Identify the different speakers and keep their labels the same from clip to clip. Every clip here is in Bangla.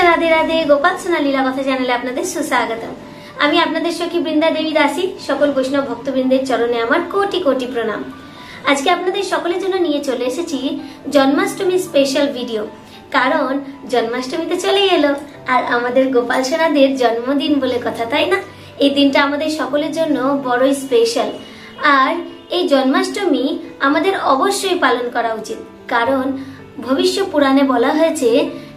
Speaker 1: রাধে রাধে। গোপাল সোনা লীলা কথা চ্যানেলে আপনাদের সুস্বাগতম। আমি আপনাদের সখী বৃন্দা দেবী দাসী। সকল বৈষ্ণব ভক্তবৃন্দের চরণে আমার কোটি কোটি প্রণাম। আজকে আপনাদের সকলের জন্য নিয়ে চলে এসেছি জন্মাষ্টমী স্পেশাল ভিডিও। কারণ জন্মাষ্টমী তো চলেই এলো, আর আমাদের গোপাল সোনাদের জন্মদিন বলে কথা, তাই না? এই দিনটা আমাদের সকলের জন্য বড়ই স্পেশাল। আর এই জন্মাষ্টমী আমাদের অবশ্যই পালন করা উচিত, কারণ ভবিষ্য পুরাণে বলা হয়েছে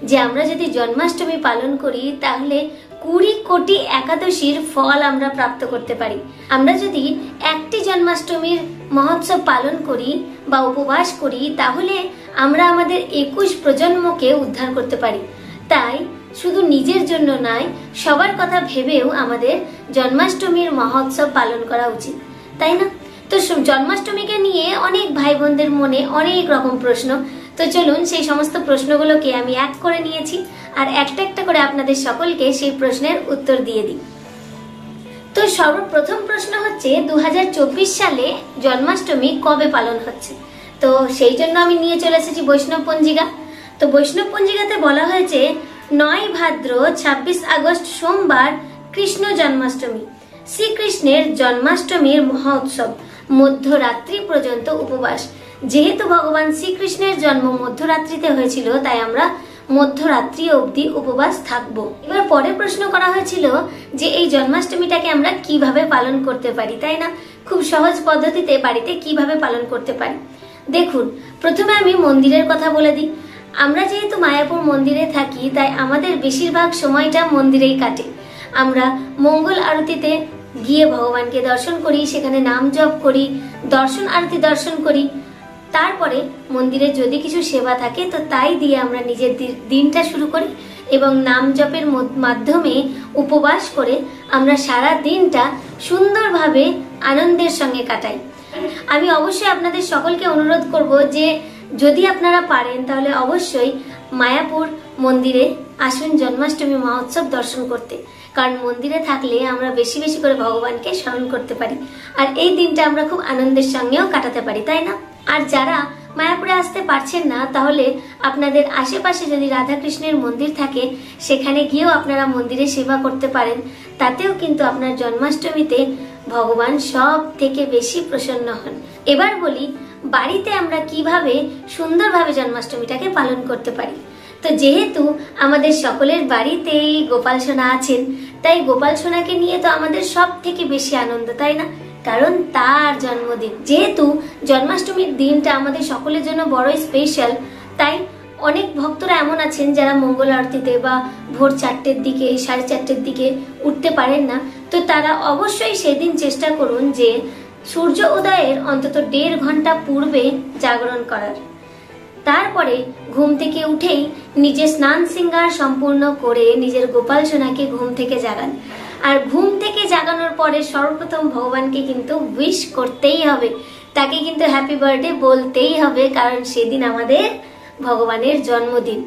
Speaker 1: যে আমরা যদি জন্মাষ্টমী পালন করি তাহলে 20 কোটি একাদশীর ফল আমরা প্রাপ্ত করতে পারি। আমরা যদি একটি জন্মাষ্টমীর মহোৎসব পালন করি বা উপবাস করি তাহলে আমরা আমাদের 21 প্রজন্মকে উদ্ধার করতে পারি। তাই শুধু নিজের জন্য নয়, সবার কথা ভেবেও আমাদের জন্মাষ্টমীর মহোৎসব পালন করা উচিত, তাই না? তো জন্মাষ্টমীকে নিয়ে অনেক ভাই বোনদের মনে অনেক রকম প্রশ্ন। তো চলুন সেই সমস্ত প্রশ্নগুলোকে আমি এক করে নিয়েছি আর একটা একটা করে আপনাদের সকলকে সেই প্রশ্নের উত্তর দিয়ে দিই। তো সর্বপ্রথম প্রশ্ন হচ্ছে 2024 সালে জন্মাষ্টমী কবে পালন হচ্ছে? তো সেই জন্য আমি নিয়ে চলে এসেছি বৈষ্ণব পঞ্জিকা। তো বৈষ্ণব পঞ্জিকাতে বলা হয়েছে 9 ভাদ্র 26 আগস্ট সোমবার কৃষ্ণ জন্মাষ্টমী। শ্রীকৃষ্ণের জন্মাষ্টমীর মহোৎসব, মধ্যরাত্রি পর্যন্ত উপবাস। যেহেতু ভগবান শ্রীকৃষ্ণের জন্ম মধ্যরাত্রিতে হয়েছিল, তাই আমরা মধ্যরাত্রি অবধি উপবাস থাকব। এবার পরে প্রশ্ন করা হয়েছিল যে এই জন্মাষ্টমীটাকে আমরা কিভাবে পালন করতে পারি, তাই না? খুব সহজ পদ্ধতিতে বাড়িতে কিভাবে পালন করতে পারি। দেখুন, প্রথমে আমি মন্দিরের কথা বলে দিই। আমরা যেহেতু মায়াপুর মন্দিরে থাকি, তাই আমাদের বেশিরভাগ সময়টা মন্দিরেই কাটে। আমরা মঙ্গল আরতিতে গিয়ে ভগবানকে দর্শন করি, সেখানে নাম জপ করি, দর্শন আরতি দর্শন করি। তারপরে মন্দিরে যদি কিছু সেবা থাকে তো তাই দিয়ে আমরা নিজের দিনটা শুরু করি এবং নাম জপের মাধ্যমে উপবাস করে আমরা সারা দিনটা সুন্দরভাবে আনন্দের সঙ্গে কাটাই। আমি অবশ্যই আপনাদের সকলকে অনুরোধ করব যে যদি আপনারা পারেন তাহলে অবশ্যই মায়াপুর মন্দিরে আসুন জন্মাষ্টমী মহোৎসব দর্শন করতে, কারণ মন্দিরে থাকলে আমরা বেশি বেশি করে ভগবানকে স্মরণ করতে পারি আর এই দিনটা আমরা খুব আনন্দের সঙ্গেও কাটাতে পারি, তাই না? আর যারা মায়াপুরে আসতে পারছেন না, তাহলে আপনাদের আশেপাশে যদি রাধাকৃষ্ণের মন্দির থাকে সেখানে গিয়েও আপনারা মন্দিরে সেবা করতে পারেন। তাতেও কিন্তু আপনার জন্মাষ্টমীতে ভগবান সব থেকে বেশি প্রসন্ন হন। এবার বলি বাড়িতে আমরা কিভাবে সুন্দরভাবে জন্মাষ্টমীটাকে পালন করতে পারি। তো যেহেতু আমাদের সকলের বাড়িতেই গোপাল সোনা আছেন, তাই গোপাল সোনাকে নিয়ে তো আমাদের সব থেকে বেশি আনন্দ, তাই না? কারণ তার জন্মদিন। যেহেতু জন্মাষ্টমীর দিনটা আমাদের সকলের জন্য বড়ই স্পেশাল, তাই অনেক ভক্তরা এমন আছেন যারা মঙ্গল আরতিতে বা ভোর 4টের দিকে 4:30 দিকে উঠতে পারেন না। তো তারা অবশ্যই সেদিন চেষ্টা করুন যে সূর্য উদয়ের অন্তত 1.5 ঘন্টা পূর্বে জাগরণ করার। তারপরে ঘুম থেকে উঠেই নিজে স্নান শৃঙ্গার সম্পূর্ণ করে নিজের গোপাল সোনাকে ঘুম থেকে জাগান। আর ঘুম থেকে জাগানোর পরে সর্বপ্রথম ভগবানকে কিন্তু উইশ করতেই হবে, তাকে কিন্তু হ্যাপি বার্থডে বলতেই হবে, কারণ সেদিন আমাদের ভগবানের জন্মদিন।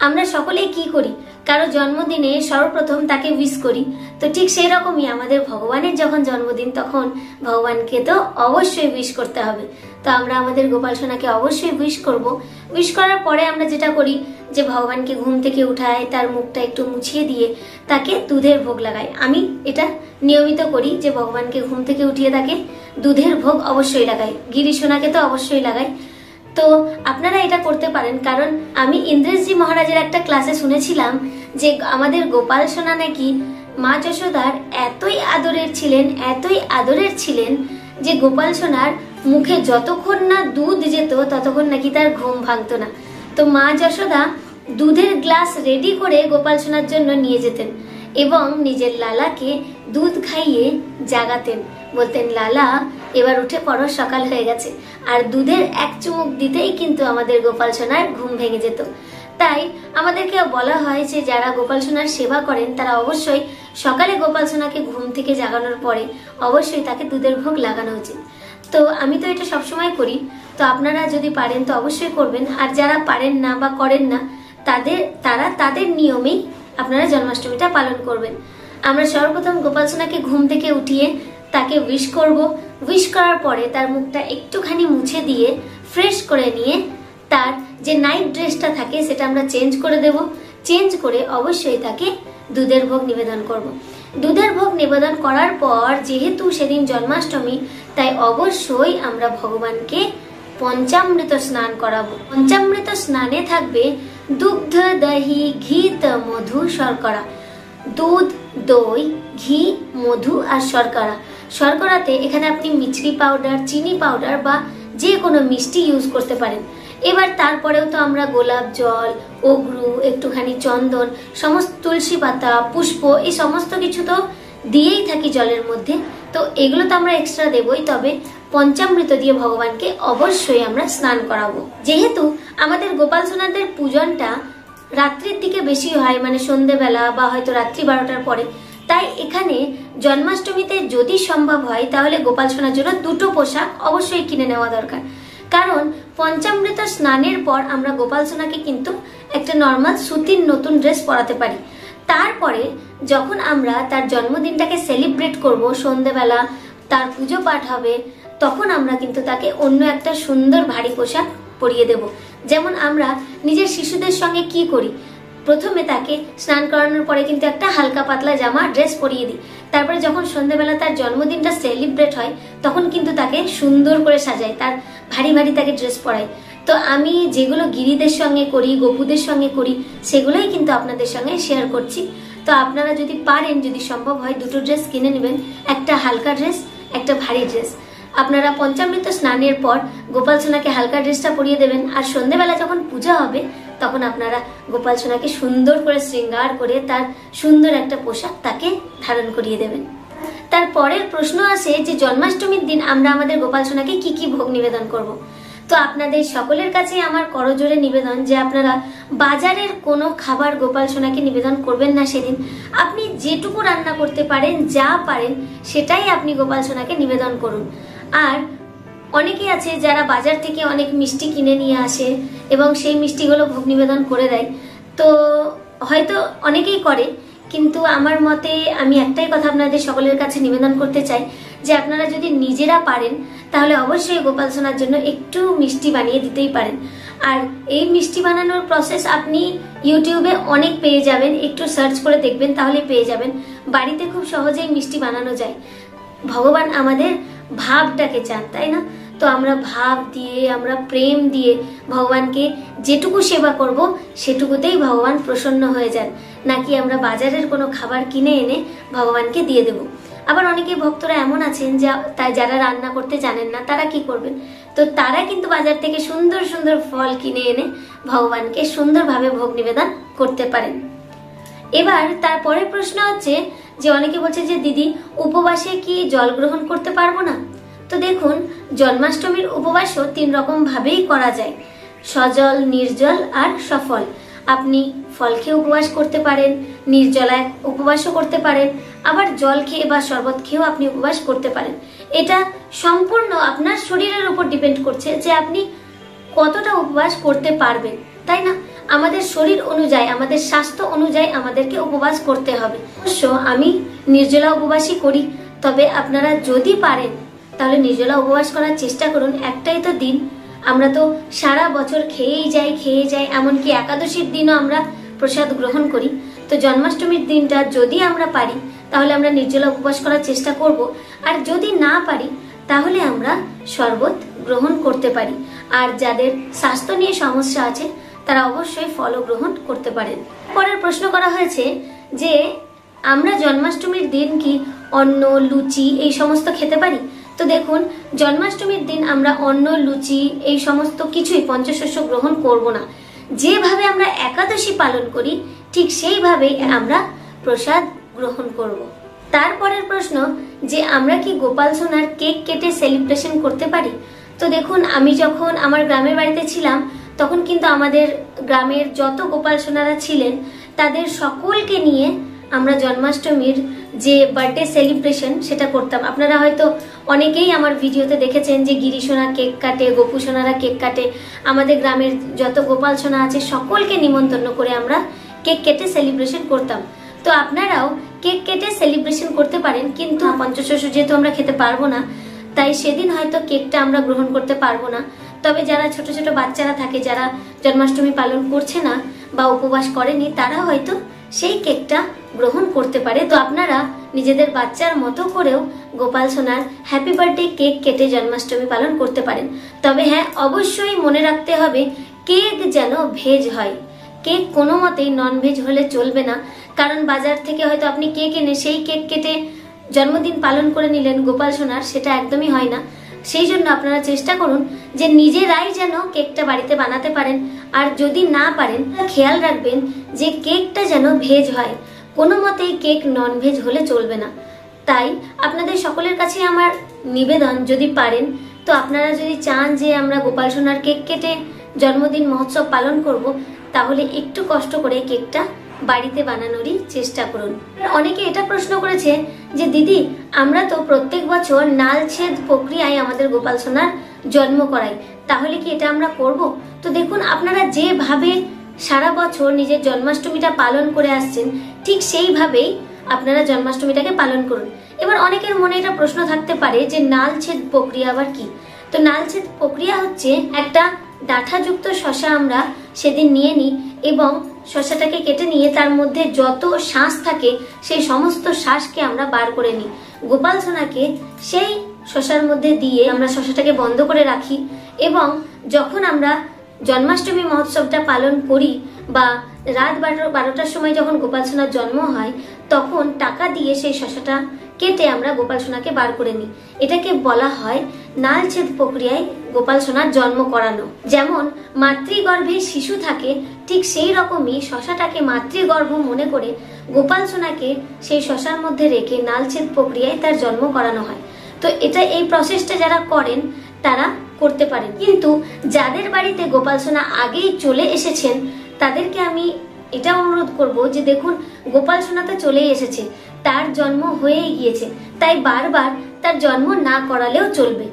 Speaker 1: আমরা সকলেই কি করি, কারো জন্মদিনে সর্বপ্রথম তাকে উইশ করি। তো ঠিক সেই রকমই আমাদের ভগবানের যখন জন্মদিন তখন ভগবানকে তো অবশ্যই উইশ করতে হবে। তো আমরা আমাদের গোপাল সোনাকে অবশ্যই উইশ করব। উইশ করার পরে আমরা যেটা করি যে ভগবানকে ঘুম থেকে উঠায়, তার মুখটা একটু মুছিয়ে দিয়ে তাকে দুধের ভোগ লাগাই। আমি এটা নিয়মিত করি যে ভগবানকে ঘুম থেকে উঠিয়ে তাকে দুধের ভোগ অবশ্যই লাগাই। গিরি সোনাকে তো অবশ্যই লাগাই। তো আপনারা এটা করতে পারেন, কারণ আমি ইন্দ্রেশজি মহারাজের একটা ক্লাসে শুনেছিলাম যে আমাদের গোপাল সোনা নাকি মা যশোদার এতই আদরের ছিলেন যে গোপাল সোনার মুখে যতক্ষণ না দুধ যেত ততক্ষণ নাকি তার ঘুম ভাঙতো না। তো মা যশোদা দুধের গ্লাস রেডি করে গোপাল সোনার জন্য নিয়ে যেতেন এবং নিজের লালাকে দুধ খাইয়ে জাগাতেন, বলতেন লালা এবার উঠে পড়ো, সকাল হয়ে গেছে। আর দুধের এক চুমুক দিতেই কিন্তু আমাদের গোপাল সোনার ঘুম ভেঙে যেত। তাই আমাদেরকে বলা হয় যে যারা গোপাল সোনার সেবা করেন তারা অবশ্যই সকালে গোপাল সোনাকে ঘুম থেকে জাগানোর পরে অবশ্যই তাকে দুধের ভোগ লাগানো উচিত। তো আমি তো এটা সবসময় করি, তো আপনারা যদি পারেন তো অবশ্যই করবেন। আর যারা পারেন না বা করেন না তাদের নিয়মেই আপনারা জন্মাষ্টমীটা পালন করবেন। আমরা সর্বপ্রথম গোপাল সোনাকে ঘুম থেকে উঠিয়ে তাকে উইশ করব। উইশ করার পরে তার মুখটা একটুখানি মুছে দিয়ে ফ্রেশ করে নিয়ে তার যে নাইট ড্রেসটা থাকে সেটা আমরা চেঞ্জ করে দেব। চেঞ্জ করে অবশ্যই তাকে দুধের ভোগ নিবেদন করব। দুধের ভোগ নিবেদন করার পর যেহেতু সেদিন জন্মাষ্টমী, তাই অবশ্যই আমরা ভগবানকে পঞ্চামৃত স্নান করাবো। পঞ্চামৃত স্নানে থাকবে দুগ্ধ, দহি, ঘি, মধু, শর্করা। দুধ, দই, ঘি, মধু আর শর্করা। শর্করাতে এখানে আপনি মিছরি পাউডার, চিনি পাউডার বা যে কোনো মিষ্টি ইউজ করতে পারেন। এবার তারপরেও তো আমরা গোলাপ জল, অগ্রু, একটুখানি চন্দন, সমস্ত তুলসী পাতা, পুষ্প, এই সমস্ত কিছু তো দিয়েই থাকি জলের মধ্যে। তো এগুলো তো আমরা এক্সট্রা দেবই, তবে পঞ্চামৃত দিয়ে ভগবানকে অবশ্যই আমরা স্নান করাবো। যেহেতু আমাদের গোপাল সোনাদের পূজনটা রাত্রির দিকে বেশি হয়, মানে সন্ধেবেলা বা হয়তো রাত্রি 12টার পরে, তাই এখানে জন্মাষ্টমীতে যদি সম্ভব হয় তাহলে গোপাল সোনার জন্য দুটো পোশাক অবশ্যই কিনে নেওয়া দরকার। কারণ পঞ্চামৃত স্নানের পর আমরা গোপাল সোনাকে কিন্তু একটা নর্মাল সুতির নতুন ড্রেস পরাতে পারি। তারপরে যখন আমরা তার জন্মদিনটাকে সেলিব্রেট করব, সন্ধেবেলা তার পুজো পাঠ হবে, তখন আমরা কিন্তু তাকে অন্য একটা সুন্দর ভারী পোশাক পরিয়ে দেব। যেমন আমরা নিজের শিশুদের সঙ্গে কি করি, প্রথমে তাকে স্নান করানোর পরে কিন্তু একটা হালকা পাতলা জামা ড্রেস পরিয়ে দিই। তারপরে যখন সন্ধ্যাবেলা তার জন্মদিনটা সেলিব্রেট হয় তখন কিন্তু তাকে সুন্দর করে সাজাই, তার ভারী ভারী তাকে ড্রেস পরাই। তো আমি যেগুলো গিরিদের সঙ্গে করি, গপুদের সঙ্গে করি, সেগুলোই কিন্তু আপনাদের সঙ্গে শেয়ার করছি। তো আপনারা যদি পারেন, যদি সম্ভব হয়, দুটো ড্রেস কিনে নেবেন, একটা হালকা ড্রেস, একটা ভারী ড্রেস। আপনারা পঞ্চামৃত স্নানের পর গোপাল সোনাকে হালকা ড্রেসটা পরিয়ে দেবেন, আর সন্ধ্যেবেলা যখন পূজা হবে তখন আপনারা গোপাল সোনাকে সুন্দর করে শৃঙ্গার করে তার সুন্দর একটা পোশাক তাকে ধারণ করিয়ে দেবেন। তারপরের প্রশ্ন আসে যে জন্মাষ্টমীর দিন আমরা আমাদের গোপাল সোনাকে কি কি ভোগ নিবেদন করব। তো আপনাদের সকলের কাছে আমার করজোড়ে নিবেদন যে আপনারা বাজারের কোনো খাবার গোপাল সোনাকে নিবেদন করবেন না সেদিন। আপনি যেটুকু রান্না করতে পারেন, যা পারেন, সেটাই আপনি গোপাল সোনাকে নিবেদন করুন। আর অনেকেই আছে যারা বাজার থেকে অনেক মিষ্টি কিনে নিয়ে আসে এবং সেই মিষ্টিগুলো ভোগ নিবেদন করে দেয়। তো হয়তো অনেকেই করে, কিন্তু আমার মতে আমি একটাই কথা আপনাদের সকলের কাছে নিবেদন করতে চাই যে আপনারা যদি নিজেরা পারেন তাহলে অবশ্যই গোপাল সোনার জন্য একটু মিষ্টি বানিয়ে দিতেই পারেন। আর এই মিষ্টি বানানোর প্রসেস আপনি ইউটিউবে অনেক পেয়ে যাবেন, একটু সার্চ করে দেখবেন তাহলে পেয়ে যাবেন। বাড়িতে খুব সহজেই মিষ্টি বানানো যায়। ভগবান আমাদের ভাবটাকে চান, তাই না? তো আমরা ভাব দিয়ে, আমরা প্রেম দিয়ে ভগবানকে যেটুকু সেবা করব সেটুকুতেই ভগবান প্রসন্ন হয়ে যান, নাকি আমরা বাজারের কোনো খাবার কিনে এনে ভগবানকে দিয়ে দেব। আবার অনেকে ভক্তরা এমন আছেন যারা রান্না করতে জানেন না, তারা কি করবেন? তো তারা কিন্তু বাজার থেকে সুন্দর সুন্দর ফল কিনে এনে ভগবানকে সুন্দরভাবে ভোগ নিবেদন করতে পারেন। এবার তারপরের প্রশ্ন হচ্ছে যে অনেকে বলছে যে দিদি, উপবাসে কি জল গ্রহণ করতে পারবো না? তো দেখুন, জন্মাষ্টমীর উপবাসও 3 রকম ভাবেই করা যায়, সজল, নির্জল আর সফল। আপনি ফল খেয়ে উপবাস করতে পারেন, নির্জলায় উপবাসও করতে পারেন, আবার জল খেয়ে বা শরবত খেয়েও আপনি উপবাস করতে পারেন। এটা সম্পূর্ণ আপনার শরীরের উপর ডিপেন্ড করছে যে আপনি কতটা উপবাস করতে পারবেন, তাই না? আমাদের শরীর অনুযায়ী, আমাদের স্বাস্থ্য অনুযায়ী আমাদেরকে উপবাস করতে হবে। অবশ্য আমি নির্জলা উপবাসই করি, তবে আপনারা যদি পারেন তাহলে নির্জলা উপবাস করার চেষ্টা করুন। একটাই তো দিন, আমরা তো সারা বছর খেয়েই যাই, এমনকি একাদশীর দিনও আমরা প্রসাদ গ্রহণ করি। তো জন্মাষ্টমীর দিনটা যদি আমরা পারি তাহলে আমরা নির্জলা উপবাস করার চেষ্টা করব, আর যদি না পারি তাহলে আমরা শরবত গ্রহণ করতে পারি। আর যাদের স্বাস্থ্য নিয়ে সমস্যা আছে তারা অবশ্যই ফলও গ্রহণ করতে পারেন। পরের প্রশ্ন করা হয়েছে যে আমরা জন্মাষ্টমীর দিন কি অন্ন, লুচি এই সমস্ত খেতে পারি? তো দেখুন, জন্মাষ্টমীর দিন আমরা অন্ন, লুচি এই সমস্ত কিছুই পঞ্চশস্য গ্রহণ করব না। যেভাবে আমরা একাদশী পালন করি ঠিক সেইভাবেই আমরা প্রসাদ গ্রহণ করব। তারপরের প্রশ্ন যে আমরা কি গোপাল সোনার কেক কেটে সেলিব্রেশন করতে পারি? তো দেখুন, আমি যখন আমার গ্রামের বাড়িতে ছিলাম তখন কিন্তু আমাদের গ্রামের যত গোপাল সোনারা ছিলেন তাদের সকলকে নিয়ে আমরা জন্মাষ্টমীর যে বার্থডে সেলিব্রেশন সেটা করতাম। আপনারা হয়তো অনেকেই আমার ভিডিওতে দেখেছেন যে গিরি সোনা কেক কাটে, গোপু সোনারা কেক কাটে। আমাদের গ্রামের যত গোপাল সোনা আছে সকলকে নিমন্ত্রণ করে আমরা কেক কেটে সেলিব্রেশন করতাম। তো আপনারাও কেক কেটে সেলিব্রেশন করতে পারেন, কিন্তু পঞ্চশস্য যেহেতু আমরা খেতে পারবো না তাই সেদিন হয়তো কেকটা আমরা গ্রহণ করতে পারবো না। তবে যারা ছোট ছোট বাচ্চারা থাকে, যারা জন্মাষ্টমী পালন করছে না, বা উপবাস করেনি তারা হয়তো সেই কেকটা গ্রহণ করতে পারে। তো আপনারা নিজেদের বাচ্চার মতো করেও গোপাল সোনার হ্যাপি বার্থডে কেক কেটে জন্মাষ্টমী পালন করতে পারেন। তবে হ্যাঁ, অবশ্যই মনে রাখতে হবে কেক যেন ভেজ হয়। কেক কোনো মতেই নন ভেজ হলে চলবে না, কারণ বাজার থেকে হয়তো আপনি কেক এনে সেই কেক কেটে জন্মদিন পালন করে নিলেন গোপাল সোনার, সেটা একদমই হয় না। সেই জন্য আপনারা চেষ্টা করুন যে নিজেরাই যেন কেকটা বাড়িতে বানাতে পারেন। আর যদি না পারেন, খেয়াল রাখবেন যে কেকটা যেন ভেজ হয়, কোনো মতেই কেক নন ভেজ হলে চলবে না। তাই আপনাদের সকলের কাছে আমার নিবেদন, যদি পারেন তো আপনারা যদি চান যে আমরা গোপাল সোনার কেক কেটে জন্মদিন মহোৎসব পালন করব, তাহলে একটু কষ্ট করে কেকটা বাড়িতে বানানোরই চেষ্টা করুন। অনেকে এটা প্রশ্ন করেছে যে দিদি, আমরা তো প্রত্যেক বছর নালছেদ প্রক্রিয়ায় আমাদের গোপাল সোনার জন্ম করাই, তাহলে কি এটা আমরা করব? তো দেখুন, আপনারা যেভাবে সারা বছর নিজের জন্মাষ্টমীটা পালন করে আসছেন, ঠিক সেইভাবেই আপনারা জন্মাষ্টমীটাকে পালন করুন। এবার অনেকের মনে এটা প্রশ্ন থাকতে পারে যে নালছেদ প্রক্রিয়া আবার কি? তো নালছেদ প্রক্রিয়া হচ্ছে একটা ডাঁঠাযুক্ত শসা আমরা সেদিন নিয়ে নিই এবং শসাটাকে কেটে নিয়ে তার মধ্যে যত শ্বাস থাকে সেই সমস্ত শ্বাসকে আমরা বার করে নিই। গোপাল সোনাকে সেই শসার মধ্যে দিয়ে আমরা শসাটাকে বন্ধ করে রাখি এবং যখন আমরা জন্মাষ্টমী মহোৎসবটা পালন করি বা রাত 12টার সময় যখন গোপাল সোনার জন্ম হয়, তখন টাকা দিয়ে সেই শসাটা কেটে আমরা গোপাল সোনাকে বার করে নিই। এটাকে বলা হয় নালছেদ প্রক্রিয়ায় গোপাল সোনার জন্ম করানো। যেমন মাতৃগর্ভে শিশু থাকে, ঠিক সেই রকমই শসাটাকে মাতৃগর্ভ মনে করে গোপাল সোনাকে সেই শসার মধ্যে রেখে নালছেদ প্রক্রিয়ায় তার জন্ম করানো হয়। তো এই প্রসেসটা যারা করেন তারা করতে পারেন, কিন্তু যাদের বাড়িতে গোপাল সোনা আগেই চলে এসেছেন তাদেরকে আমি এটা অনুরোধ করব যে দেখুন, গোপাল সোনা তো চলেই এসেছে, তার জন্ম হয়েই গিয়েছে, তাই বারবার তার জন্ম না করালেও চলবে।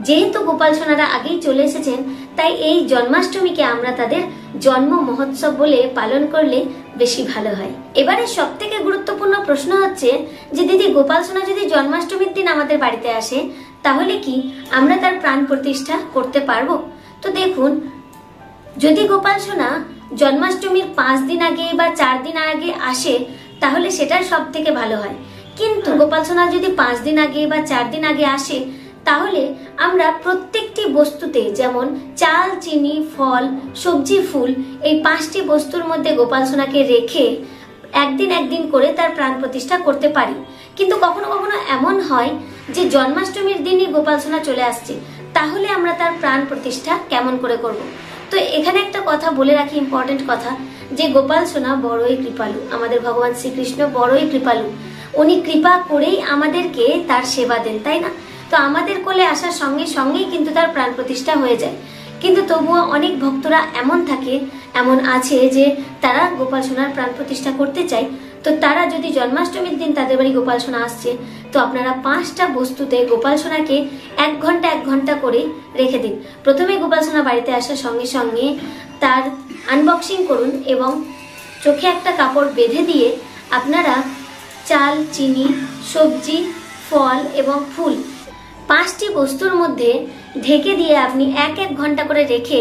Speaker 1: যেহেতু গোপাল সোনারা আগেই চলে এসেছেন, তাই এই জন্মাষ্টমীকে আমরা তাদের জন্ম মহোৎসব বলে পালন করলে বেশি ভালো হয়। এবারে সব থেকে গুরুত্বপূর্ণ প্রশ্ন হচ্ছে যে দিদি, গোপাল সোনা যদি জন্মাষ্টমীর দিন আমাদের বাড়িতে আসে, তাহলে কি আমরা তার প্রাণ প্রতিষ্ঠা করতে পারবো? তো দেখুন, যদি গোপাল সোনা জন্মাষ্টমীর 5 দিন আগে বা 4 দিন আগে আসে, তাহলে সেটাই সব থেকে ভালো হয়। কিন্তু গোপাল সোনা যদি 5 দিন আগে বা 4 দিন আগে আসে, তাহলে আমরা প্রত্যেকটি বস্তুতে, যেমন চাল, চিনি, ফল, সবজি, ফুল, এই 5টি বস্তুর মধ্যে গোপাল সোনাকে রেখে একদিন করে তার প্রাণ প্রতিষ্ঠা করতে পারি। কিন্তু কখনো কখনো এমন হয় যে জন্মাষ্টমীর দিনই গোপাল সোনা চলে আসছে, তাহলে আমরা তার প্রাণ প্রতিষ্ঠা কেমন করে করব? তো এখানে একটা কথা বলে রাখি, ইম্পর্টেন্ট কথা, যে গোপাল সোনা বড়ই কৃপালু, আমাদের ভগবান শ্রীকৃষ্ণ বড়ই কৃপালু। উনি কৃপা করেই আমাদেরকে তার সেবা দেন, তাই না? তো আমাদের কোলে আসার সঙ্গে সঙ্গেই কিন্তু তার প্রাণ প্রতিষ্ঠা হয়ে যায়। কিন্তু তবুও অনেক ভক্তরা এমন আছে যে তারা গোপাল সোনার প্রাণ প্রতিষ্ঠা করতে চায়। তো তারা যদি জন্মাষ্টমীর দিন তাদের বাড়ি গোপাল সোনা আসছে, তো আপনারা 5টা বস্তুতে গোপাল সোনাকে 1 ঘন্টা করে রেখে দিন। প্রথমে গোপাল সোনা বাড়িতে আসার সঙ্গে সঙ্গে তার আনবক্সিং করুন এবং চোখে একটা কাপড় বেঁধে দিয়ে আপনারা চাল, চিনি, সবজি, ফল এবং ফুল 5টি বস্তুর মধ্যে ঢেকে দিয়ে আপনি 1 ঘন্টা করে রেখে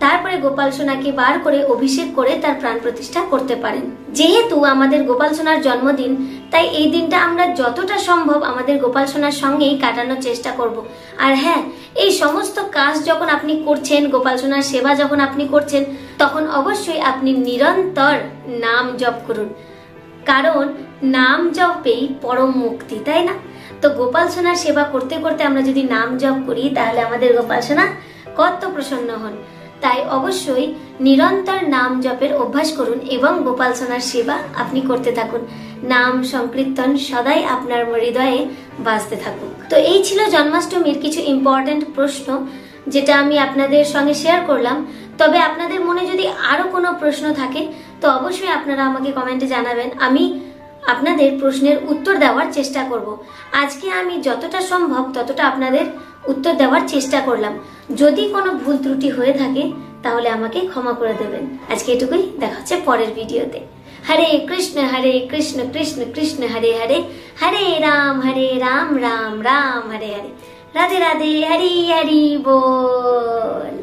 Speaker 1: তারপরে গোপাল সোনাকে বার করে অভিষেক করে তার প্রাণ প্রতিষ্ঠা করতে পারেন। যেহেতু আমাদের গোপাল সোনার জন্মদিন, তাই এই দিনটা আমরা যতটা সম্ভব আমাদের গোপাল সোনার সঙ্গেই কাটানোর চেষ্টা করব। আর হ্যাঁ, এই সমস্ত কাজ যখন আপনি করছেন, গোপাল সোনার সেবা যখন আপনি করছেন, তখন অবশ্যই আপনি নিরন্তর নাম জপ করুন, কারণ নাম জপেই পরম মুক্তি, তাই না? তো গোপাল সোনার সেবা করতে করতে আমরা যদি নাম জপ করি, তাহলে আমাদের গোপাল সোনা কত প্রসন্ন হন। তাই অবশ্যই নিরন্তর নাম জপের অভ্যাস করুন এবং গোপাল সোনার সেবা আপনি করতে থাকুন। নাম সংকীর্তন সদাই আপনার হৃদয়ে বাজতে থাকুক। তো এই ছিল জন্মাষ্টমীর কিছু ইম্পর্টেন্ট প্রশ্ন, যেটা আমি আপনাদের সঙ্গে শেয়ার করলাম। তবে আপনাদের মনে যদি আরো কোনো প্রশ্ন থাকে, তো অবশ্যই আপনারা আমাকে কমেন্টে জানাবেন। আমি আপনাদের প্রশ্নের উত্তর দেওয়ার চেষ্টা করব। আজকে আমি যতটা সম্ভব ততটা আপনাদের উত্তর দেওয়ার চেষ্টা করলাম। যদি কোনো ভুল ত্রুটি হয়ে থাকে তাহলে আমাকে ক্ষমা করে দেবেন। আজকে এটুকুই, দেখা হচ্ছে পরের ভিডিওতে। হরে কৃষ্ণ কৃষ্ণ কৃষ্ণ হরে হরে, হরে রাম রাম রাম হরে হরে। রাধে রাধে, হরি হরি বল।